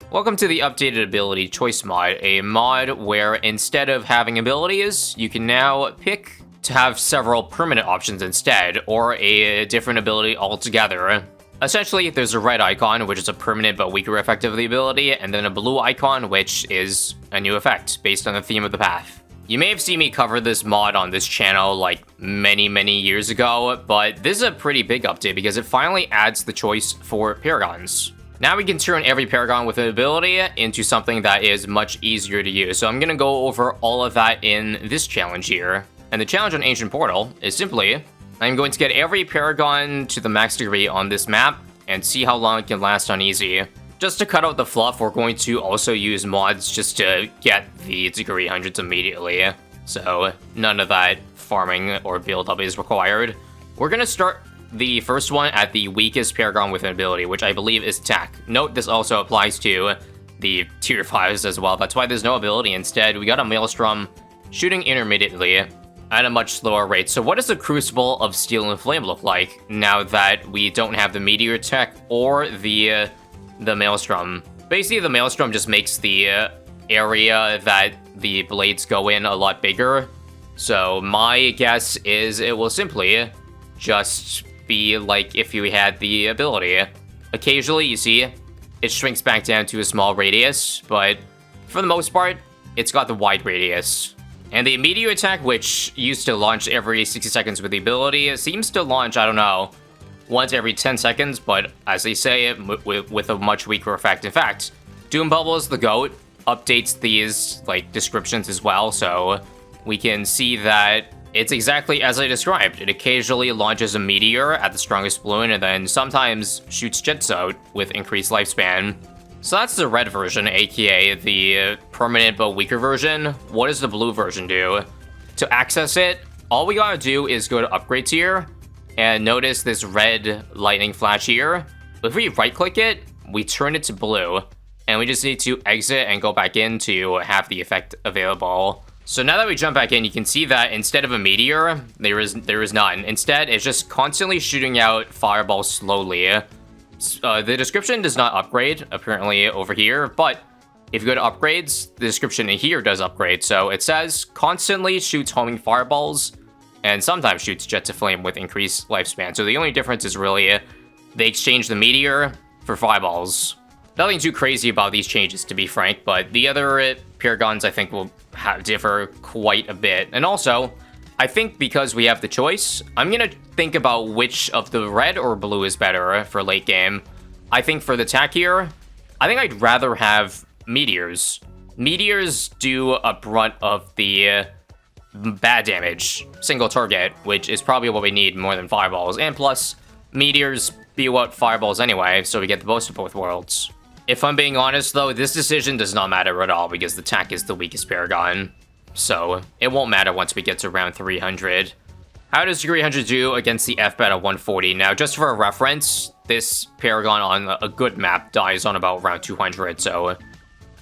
Welcome to the updated ability choice mod, a mod where instead of having abilities, you can now pick to have several permanent options instead, or a different ability altogether. Essentially, there's a red icon, which is a permanent but weaker effect of the ability, and then a blue icon, which is a new effect based on the theme of the path. You may have seen me cover this mod on this channel like many years ago, but this is a pretty big update because it finally adds the choice for Paragons. Now we can turn every Paragon with an ability into something that is much easier to use, so I'm going to go over all of that in this challenge here. And the challenge on Ancient Portal is simply, I'm going to get every Paragon to the max degree on this map and see how long it can last on easy. Just to cut out the fluff, we're going to also use mods just to get the degree hundreds immediately. So none of that farming or build up is required. We're going to start the first one at the weakest Paragon with an ability, which I believe is Tack. Note this also applies to the tier 5s as well. That's why there's no ability. Instead, we got a Maelstrom shooting intermittently at a much slower rate. So what does the Crucible of Steel and Flame look like now that we don't have the Meteor Tech or the Maelstrom? Basically, the Maelstrom just makes the area that the blades go in a lot bigger. So my guess is it will simply just be like if you had the ability. Occasionally, you see, it shrinks back down to a small radius, but for the most part, it's got the wide radius. And the Meteor Attack, which used to launch every 60 seconds with the ability, seems to launch, I don't know, once every 10 seconds, but as they say, with a much weaker effect. In fact, Doom Bubbles, the GOAT, updates these like descriptions as well, so we can see that it's exactly as I described. It occasionally launches a meteor at the strongest balloon, and then sometimes shoots jets out with increased lifespan. So that's the red version, aka the permanent but weaker version. What does the blue version do? To access it, all we gotta do is go to upgrade tier, and notice this red lightning flash here. If we right-click it, we turn it to blue, and we just need to exit and go back in to have the effect available. So now that we jump back in, you can see that instead of a meteor, there is none. Instead, it's just constantly shooting out fireballs slowly. The description does not upgrade, apparently, over here, but if you go to upgrades, the description in here does upgrade. So it says, constantly shoots homing fireballs, and sometimes shoots jets of flame with increased lifespan. So the only difference is really, they exchange the meteor for fireballs. Nothing too crazy about these changes, to be frank, but the other Paragons, I think, will differ quite a bit. And also, I think because we have the choice, I'm gonna think about which of the red or blue is better for late game. I think for the Tack here, I think I'd rather have meteors. Meteors do a brunt of the bad damage, single target, which is probably what we need more than fireballs. And plus, meteors spew out fireballs anyway, so we get the most of both worlds. If I'm being honest, though, this decision does not matter at all because the Tack is the weakest Paragon. So, it won't matter once we get to round 300. How does degree 100 do against the FBAT at 140? Now, just for a reference, this Paragon on a good map dies on about round 200, so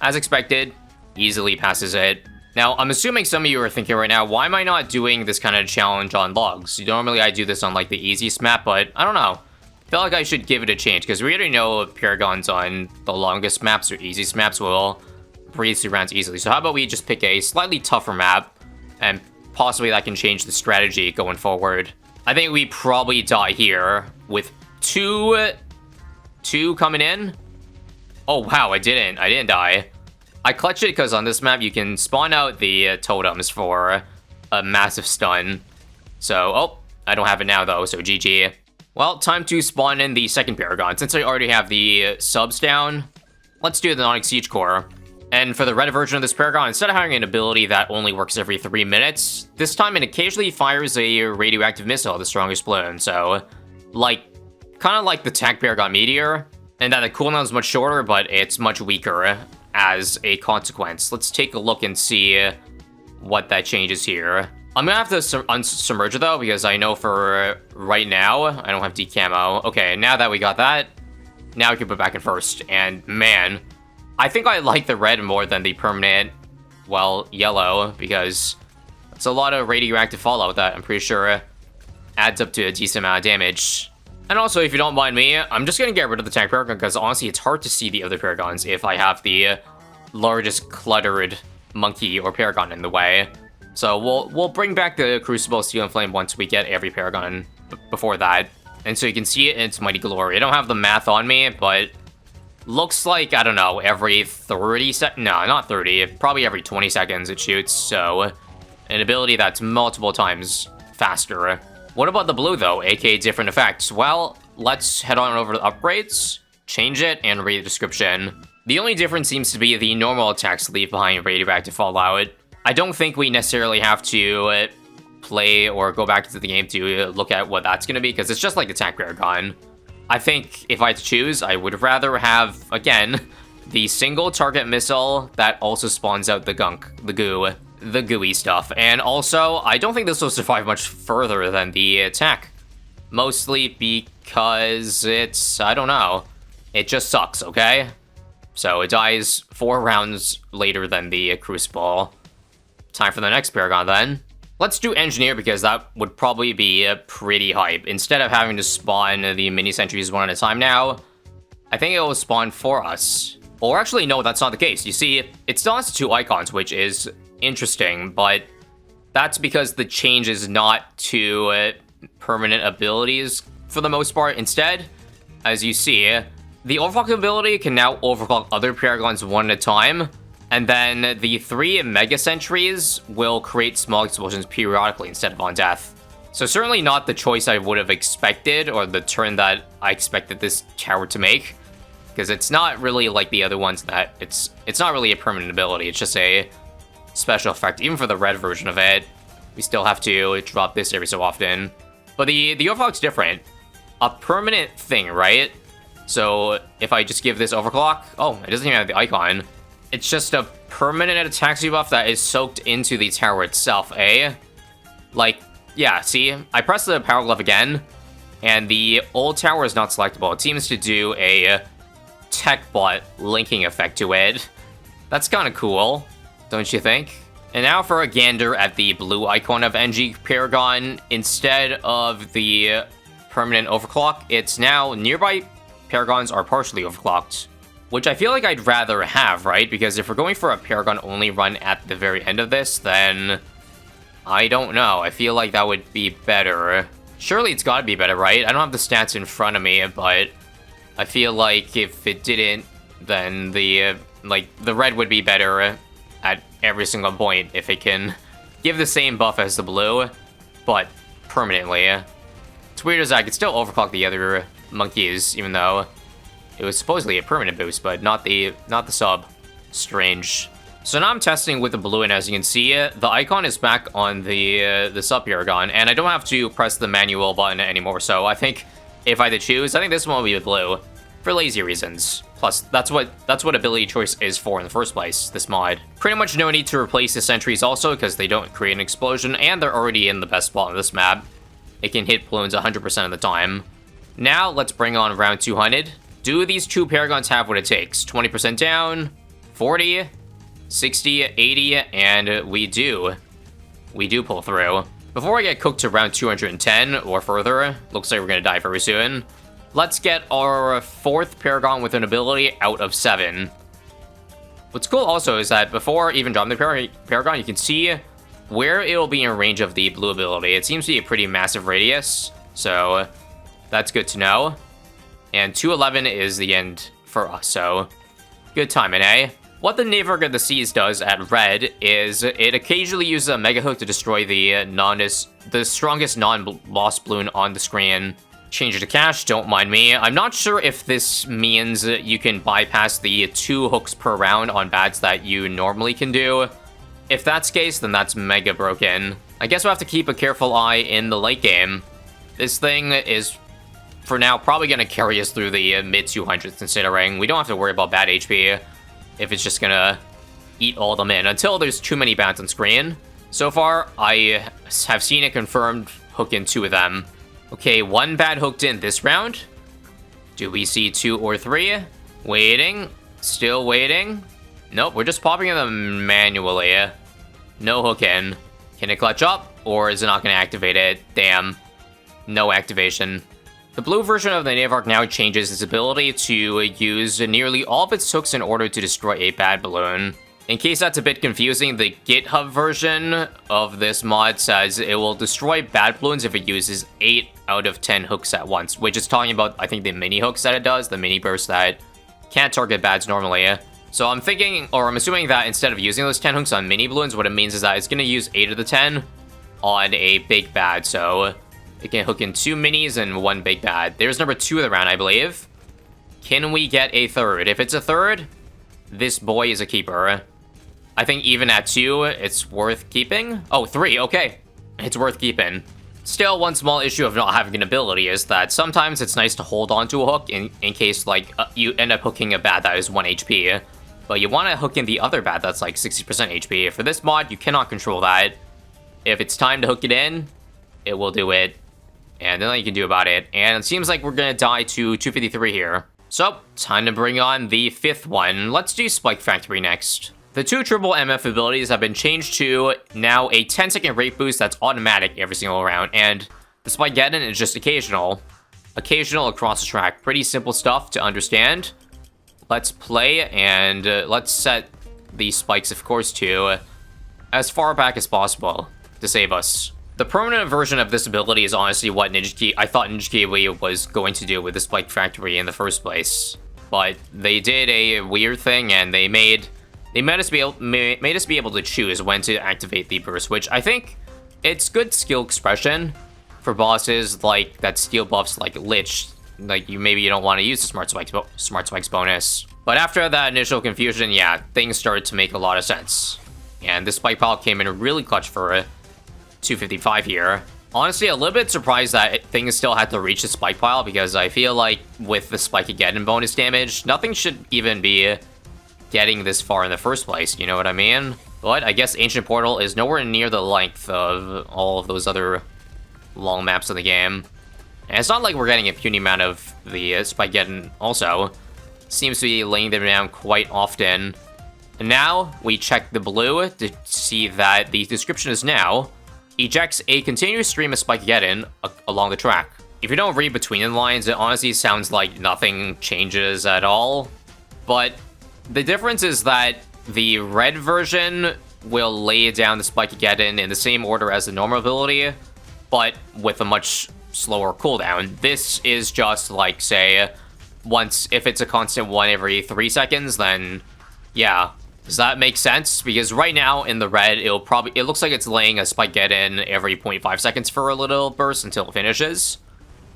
as expected, easily passes it. Now, I'm assuming some of you are thinking right now, why am I not doing this kind of challenge on logs? Normally, I do this on, like, the easiest map, but I don't know. I feel like I should give it a change, because we already know Paragons on the longest maps or easiest maps will breeze through rounds easily. So how about we just pick a slightly tougher map, and possibly that can change the strategy going forward. I think we probably die here with two coming in. Oh wow, I didn't die. I clutched it because on this map you can spawn out the totems for a massive stun. So, oh, I don't have it now though, so GG. Well, time to spawn in the second Paragon. Since I already have the subs down, let's do the Nonic Siege Core. And for the red version of this Paragon, instead of having an ability that only works every 3 minutes, this time it occasionally fires a radioactive missile at the strongest balloon. So, like, kind of like the Tack Paragon Meteor, and that the cooldown is much shorter, but it's much weaker as a consequence. Let's take a look and see what that changes here. I'm gonna have to unsubmerge it though, because I know for right now, I don't have decamo. Okay, now that we got that, now we can put back in first. And man, I think I like the red more than the permanent, well, yellow, because it's a lot of radioactive fallout that I'm pretty sure adds up to a decent amount of damage. And also, if you don't mind me, I'm just gonna get rid of the Tack Paragon because honestly, it's hard to see the other Paragons if I have the largest cluttered monkey or Paragon in the way. So we'll bring back the Crucible Steel and Flame once we get every Paragon before that. And so you can see it in its mighty glory. I don't have the math on me, but looks like, I don't know, every 30 seconds? No, not 30. Probably every 20 seconds it shoots, so an ability that's multiple times faster. What about the blue, though, aka different effects? Well, let's head on over to upgrades, change it, and read the description. The only difference seems to be the normal attacks leave behind radioactive fallout. I don't think we necessarily have to play or go back to the game to look at what that's going to be, because it's just like the Tack Paragon. I think if I had to choose, I would rather have, again, the single target missile that also spawns out the gunk, the goo, the gooey stuff. And also, I don't think this will survive much further than the attack. Mostly because it's, I don't know, it just sucks, okay? So it dies 4 rounds later than the Crucible. Time for the next Paragon then. Let's do Engineer because that would probably be pretty hype. Instead of having to spawn the mini sentries one at a time now, I think it will spawn for us. Or actually, no, that's not the case. You see, it still has 2 icons, which is interesting, but that's because the change is not to permanent abilities for the most part. Instead, as you see, the overclock ability can now overclock other Paragons one at a time, and then the 3 Mega Sentries will create small explosions periodically instead of on death. So certainly not the choice I would have expected, or the turn that I expected this tower to make, because it's not really like the other ones that it's not really a permanent ability, it's just a special effect. Even for the red version of it, we still have to drop this every so often. But the overclock's different. A permanent thing, right? So if I just give this overclock, oh, it doesn't even have the icon. It's just a permanent attack debuff that is soaked into the tower itself, eh? Like, yeah, see? I press the power glove again, and the old tower is not selectable. It seems to do a tech bot linking effect to it. That's kind of cool, don't you think? And now for a gander at the blue icon of NG Paragon. Instead of the permanent overclock, it's now nearby Paragons are partially overclocked, which I feel like I'd rather have, right? Because if we're going for a Paragon only run at the very end of this, then I don't know. I feel like that would be better. Surely it's gotta be better, right? I don't have the stats in front of me, but I feel like if it didn't, then the red would be better at every single point if it can give the same buff as the blue, but permanently. It's weird as I could still overclock the other monkeys, even though it was supposedly a permanent boost, but not the sub. Strange. So now I'm testing with the blue, and as you can see, the icon is back on the sub Paragon, and I don't have to press the manual button anymore. So I think if I had to choose, I think this one will be the blue for lazy reasons. Plus, that's what ability choice is for in the first place, this mod. Pretty much no need to replace the sentries also, because they don't create an explosion, and they're already in the best spot on this map. It can hit balloons 100% of the time. Now, let's bring on round 200. Do these 2 Paragons have what it takes? 20% down, 40, 60, 80, and we do. We do pull through. Before I get cooked to round 210 or further, looks like we're gonna die very soon. Let's get our 4th Paragon with an ability out of 7. What's cool also is that before even dropping the Paragon, you can see where it'll be in range of the blue ability. It seems to be a pretty massive radius, so that's good to know. And 211 is the end for us, so good timing, eh? What the Navark of the Seas does at red is it occasionally uses a Mega Hook to destroy the strongest non-lost balloon on the screen. Change it to cash, don't mind me. I'm not sure if this means you can bypass the 2 hooks per round on bads that you normally can do. If that's the case, then that's mega broken. I guess we'll have to keep a careful eye in the late game. This thing is, for now, probably going to carry us through the mid-200s, considering we don't have to worry about bad HP if it's just going to eat all of them in, until there's too many bads on screen. So far, I have seen it confirmed hook in 2 of them. Okay, 1 bad hooked in this round. Do we see 2 or 3? Waiting. Still waiting. Nope, we're just popping them manually. No hook in. Can it clutch up, or is it not going to activate it? Damn. No activation. The blue version of the Navark now changes its ability to use nearly all of its hooks in order to destroy a bad balloon. In case that's a bit confusing, the GitHub version of this mod says it will destroy bad balloons if it uses 8 out of 10 hooks at once, which is talking about, I think, the mini hooks that it does, the mini bursts that can't target bads normally. So I'm thinking, or I'm assuming that instead of using those 10 hooks on mini balloons, what it means is that it's going to use 8 of the 10 on a big bad, so it can hook in 2 minis and 1 big bad. There's number 2 of the round, I believe. Can we get a third? If it's a third, this boy is a keeper. I think even at 2, it's worth keeping. Oh, 3, okay. It's worth keeping. Still, one small issue of not having an ability is that sometimes it's nice to hold on to a hook in case, like, you end up hooking a bad that is 1 HP. But you want to hook in the other bad that's like 60% HP. For this mod, you cannot control that. If it's time to hook it in, it will do it. And then you can do about it. And it seems like we're going to die to 253 here. So, time to bring on the 5th one. Let's do Spike Factory next. The 2 triple MF abilities have been changed to now a 10-second rate boost that's automatic every single round, and the Spikegeddon is just occasional. Occasional across the track. Pretty simple stuff to understand. Let's play, and let's set the spikes, of course, to as far back as possible to save us. The permanent version of this ability is honestly what I thought Ninja Kiwi was going to do with the Spike Factory in the first place. But they did a weird thing, and they made us be able to choose when to activate the burst, which I think it's good skill expression for bosses like that steal buffs like Lich. Like maybe you don't want to use the Smart Spikes bonus. But after that initial confusion, yeah, things started to make a lot of sense. And this spike pile came in really clutch for 255 here. Honestly, a little bit surprised that things still had to reach the spike pile, because I feel like with the Spikegeddon bonus damage, nothing should even be getting this far in the first place, you know what I mean? But I guess Ancient Portal is nowhere near the length of all of those other long maps in the game. And it's not like we're getting a puny amount of the Spikegeddon also. Seems to be laying them down quite often. And now, we check the blue to see that the description is now ejects a continuous stream of Spikegeddon along the track. If you don't read between the lines, it honestly sounds like nothing changes at all. But the difference is that the red version will lay down the Spikegeddon in the same order as the normal ability, but with a much slower cooldown. This is just like, say, if it's a constant 1 every 3 seconds, then yeah. Does that make sense? Because right now in the red, it looks like it's laying a Spikegeddon every 0.5 seconds for a little burst until it finishes.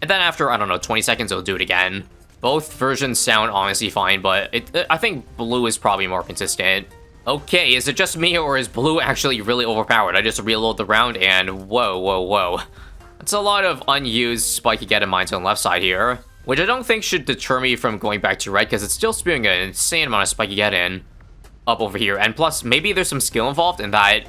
And then after, I don't know, 20 seconds, it'll do it again. Both versions sound honestly fine, but I think blue is probably more consistent. Okay, is it just me, or is blue actually really overpowered? I just reload the round, and whoa. That's a lot of unused Spikegeddon mines on the left side here, which I don't think should deter me from going back to red, because it's still spewing an insane amount of Spikegeddon up over here. And plus, maybe there's some skill involved in that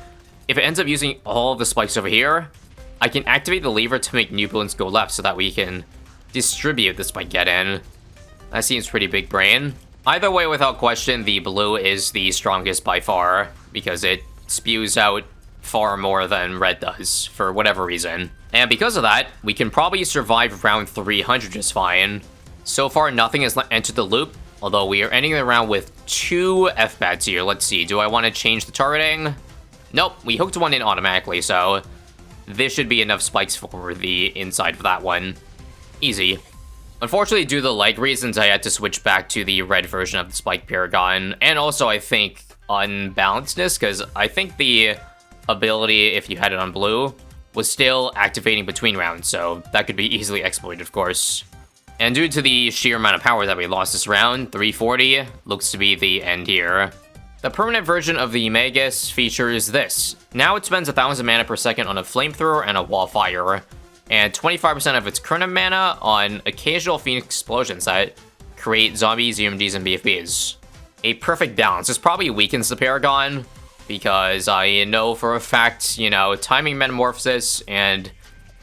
if it ends up using all of the spikes over here, I can activate the lever to make new balloons go left so that we can distribute the Spikegeddon. That seems pretty big brain. Either way, without question, the blue is the strongest by far, because it spews out far more than red does, for whatever reason. And because of that, we can probably survive round 300 just fine. So far, nothing has entered the loop, although we are ending the round with 2 F-Bats here. Let's see, do I want to change the targeting? Nope, we hooked one in automatically, so this should be enough spikes for the inside of that one. Easy. Unfortunately, due to the lag reasons, I had to switch back to the red version of the Spike Paragon, and also, I think, unbalancedness, because I think the ability, if you had it on blue, was still activating between rounds, so that could be easily exploited, of course. And due to the sheer amount of power that we lost this round, 340 looks to be the end here. The permanent version of the Magus features this. Now it spends 1,000 mana per second on a flamethrower and a wall fire, and 25% of its current mana on occasional Phoenix explosions that create zombies, UMDs, and BFBs. A perfect balance. This probably weakens the Paragon, because I know for a fact, you know, timing metamorphosis and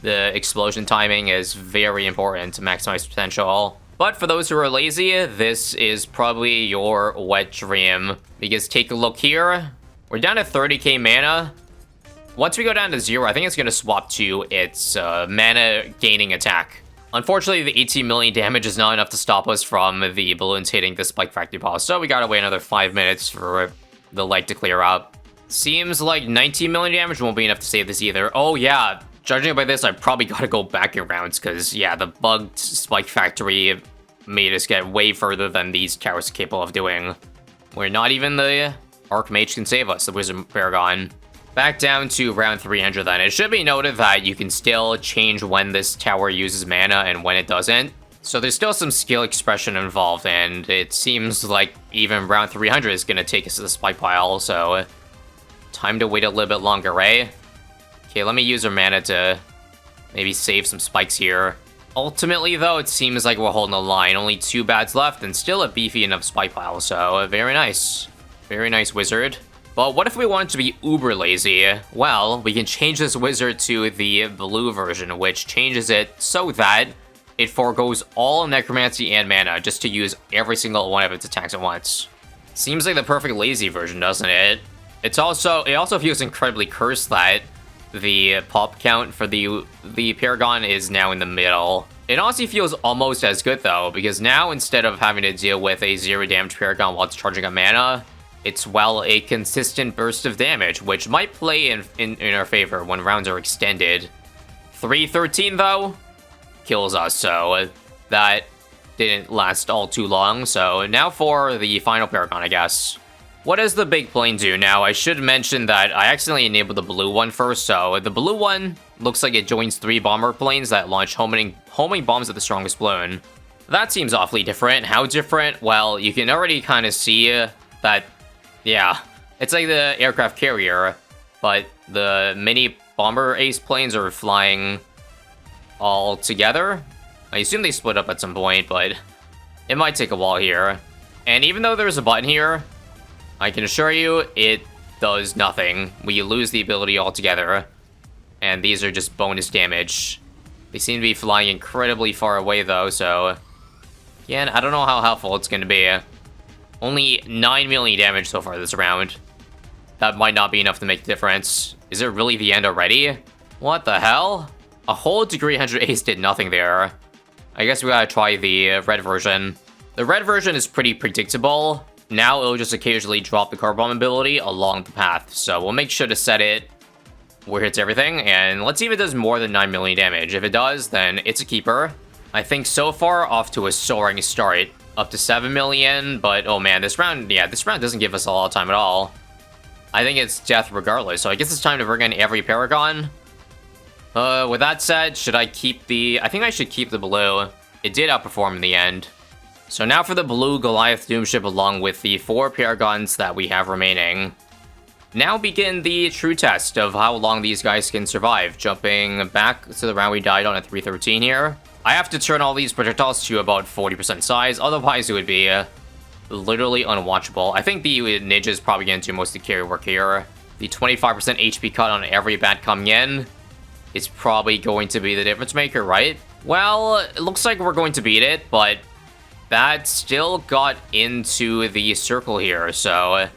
the explosion timing is very important to maximize potential. But for those who are lazy, this is probably your wet dream, because take a look here. We're down to 30k mana. Once we go down to 0, I think it's going to swap to its mana gaining attack. Unfortunately, the 18 million damage is not enough to stop us from the balloons hitting the Spike Factory boss, so we gotta wait another 5 minutes for the light to clear up. Seems like 19 million damage won't be enough to save this either. Oh yeah, judging by this, I probably gotta go back in rounds, because yeah, the bugged Spike Factory made us get way further than these towers are capable of doing. Where not even the Archmage can save us, the Wizard Paragon. Back down to round 300 then. It should be noted that you can still change when this tower uses mana and when it doesn't. So there's still some skill expression involved, and it seems like even round 300 is going to take us to the spike pile, so time to wait a little bit longer, right? Okay, let me use our mana to maybe save some spikes here. Ultimately, though, it seems like we're holding the line. Only 2 bads left and still a beefy enough spike pile, so very nice. Very nice, Wizard. But what if we wanted to be uber lazy? Well, we can change this wizard to the blue version, which changes it so that it forgoes all necromancy and mana just to use every single one of its attacks at once. Seems like the perfect lazy version, doesn't it? It also feels incredibly cursed that the pop count for the Paragon is now in the middle. It honestly feels almost as good though, because now instead of having to deal with a 0 damage Paragon while it's charging up mana, it's, well, a consistent burst of damage, which might play in our favor when rounds are extended. 313, though, kills us, so that didn't last all too long. So now for the final Paragon, I guess. What does the big plane do? Now, I should mention that I accidentally enabled the blue one first, so the blue one looks like it joins 3 bomber planes that launch homing bombs at the strongest balloon. That seems awfully different. How different? Well, you can already kind of see that. Yeah, it's like the aircraft carrier, but the mini bomber ace planes are flying all together. I assume they split up at some point, but it might take a while here. And even though there's a button here, I can assure you it does nothing. We lose the ability altogether, and these are just bonus damage. They seem to be flying incredibly far away though, so again, I don't know how helpful it's going to be. Only 9 million damage so far this round. That might not be enough to make a difference. Is it really the end already? What the hell? A whole degree 100 ace did nothing there. I guess we gotta try the red version. The red version is pretty predictable. Now it'll just occasionally drop the car bomb ability along the path. So we'll make sure to set it where it hits everything. And let's see if it does more than 9 million damage. If it does, then it's a keeper. I think so far off to a soaring start. Up to 7 million, but oh man, this round doesn't give us a lot of time at all. I think it's death regardless, so I guess it's time to bring in every Paragon. With that said, should I keep the... I think I should keep the blue. It did outperform in the end. So now for the blue Goliath Doomship along with the 4 Paragons that we have remaining. Now begin the true test of how long these guys can survive. Jumping back to the round we died on at 313 here. I have to turn all these projectiles to about 40% size, otherwise it would be literally unwatchable. I think the ninja is probably going to do most of the carry work here. The 25% HP cut on every bat coming in is probably going to be the difference maker, right? Well, it looks like we're going to beat it, but that still got into the circle here, so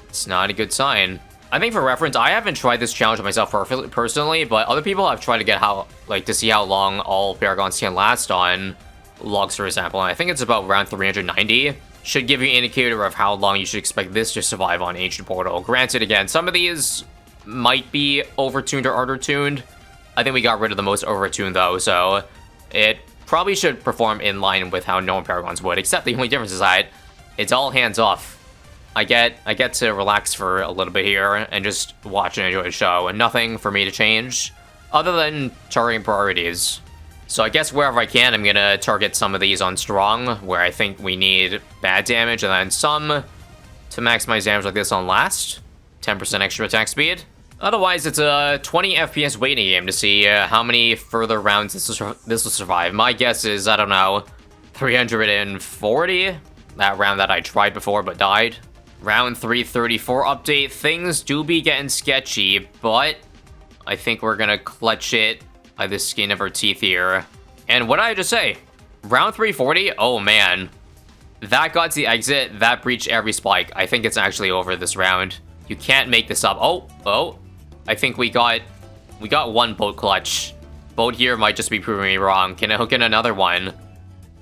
it's not a good sign. I think for reference, I haven't tried this challenge myself personally, but other people have tried to get to see how long all Paragons can last on logs, for example. And I think it's about around 390. Should give you an indicator of how long you should expect this to survive on Ancient Portal. Granted, again, some of these might be overtuned or undertuned. I think we got rid of the most overtuned though, so it probably should perform in line with how normal Paragons would, except the only difference is that it's all hands off. I get to relax for a little bit here and just watch and enjoy the show, and nothing for me to change other than targeting priorities. So I guess wherever I can, I'm gonna target some of these on strong, where I think we need bad damage, and then some to maximize damage like this on last. 10% extra attack speed. Otherwise, it's a 20 FPS waiting game to see how many further rounds this will survive. My guess is, I don't know, 340? That round that I tried before but died. Round 334 update. Things do be getting sketchy, but I think we're gonna clutch it by the skin of our teeth here. And what did I just say? Round 340? Oh man. That got the exit. That breached every spike. I think it's actually over this round. You can't make this up. Oh. I think we got one boat clutch. Boat here might just be proving me wrong. Can I hook in another one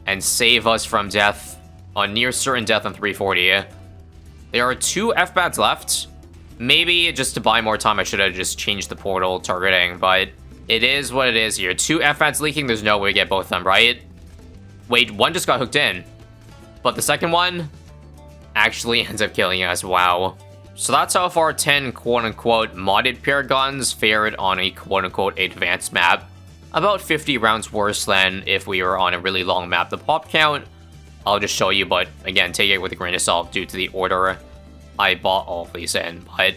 and save us from death on near certain death on 340? There are 2 F-bats left. Maybe just to buy more time, I should have just changed the portal targeting, but it is what it is here. 2 F-bats leaking, there's no way to get both of them, right? Wait, one just got hooked in. But the second one actually ends up killing us, wow. So that's how far 10 quote-unquote modded Paragons fared on a quote-unquote advanced map. About 50 rounds worse than if we were on a really long map. The pop count, I'll just show you, but again, take it with a grain of salt due to the order I bought all of these in. But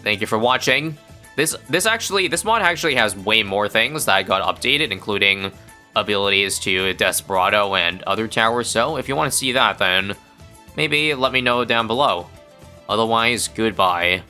thank you for watching. This mod actually has way more things that got updated, including abilities to Desperado and other towers, so if you want to see that, then maybe let me know down below. Otherwise, goodbye.